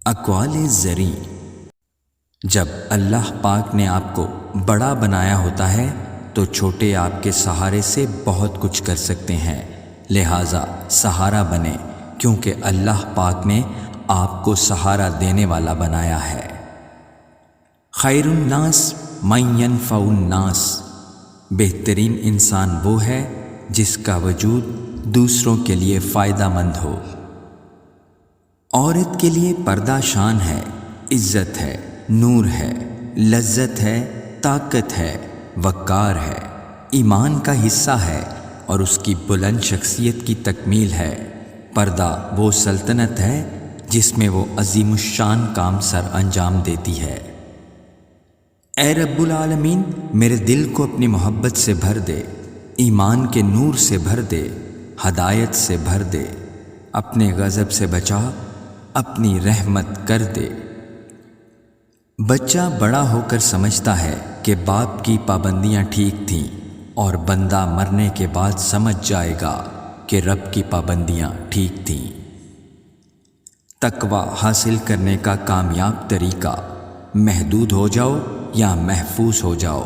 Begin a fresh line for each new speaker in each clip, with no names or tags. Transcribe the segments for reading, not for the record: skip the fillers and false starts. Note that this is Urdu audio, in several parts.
اقوال زری۔ جب اللہ پاک نے آپ کو بڑا بنایا ہوتا ہے تو چھوٹے آپ کے سہارے سے بہت کچھ کر سکتے ہیں، لہٰذا سہارا بنیں، کیونکہ اللہ پاک نے آپ کو سہارا دینے والا بنایا ہے۔ خیر الناس من ینفع الناس، بہترین انسان وہ ہے جس کا وجود دوسروں کے لیے فائدہ مند ہو۔ عورت کے لیے پردہ شان ہے، عزت ہے، نور ہے، لذت ہے، طاقت ہے، وقار ہے، ایمان کا حصہ ہے اور اس کی بلند شخصیت کی تکمیل ہے۔ پردہ وہ سلطنت ہے جس میں وہ عظیم الشان کام سر انجام دیتی ہے۔ اے رب العالمین، میرے دل کو اپنی محبت سے بھر دے، ایمان کے نور سے بھر دے، ہدایت سے بھر دے، اپنے غضب سے بچا، اپنی رحمت کر دے۔ بچہ بڑا ہو کر سمجھتا ہے کہ باپ کی پابندیاں ٹھیک تھیں، اور بندہ مرنے کے بعد سمجھ جائے گا کہ رب کی پابندیاں ٹھیک تھیں۔ تقوی حاصل کرنے کا کامیاب طریقہ: محدود ہو جاؤ یا محفوظ ہو جاؤ،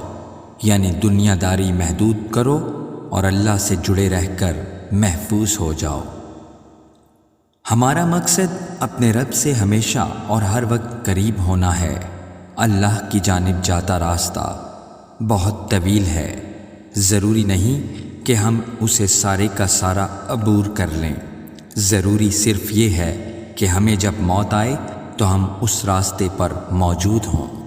یعنی دنیا داری محدود کرو اور اللہ سے جڑے رہ کر محفوظ ہو جاؤ۔ ہمارا مقصد اپنے رب سے ہمیشہ اور ہر وقت قریب ہونا ہے۔ اللہ کی جانب جاتا راستہ بہت طویل ہے، ضروری نہیں کہ ہم اسے سارے کا سارا عبور کر لیں، ضروری صرف یہ ہے کہ ہمیں جب موت آئے تو ہم اس راستے پر موجود ہوں۔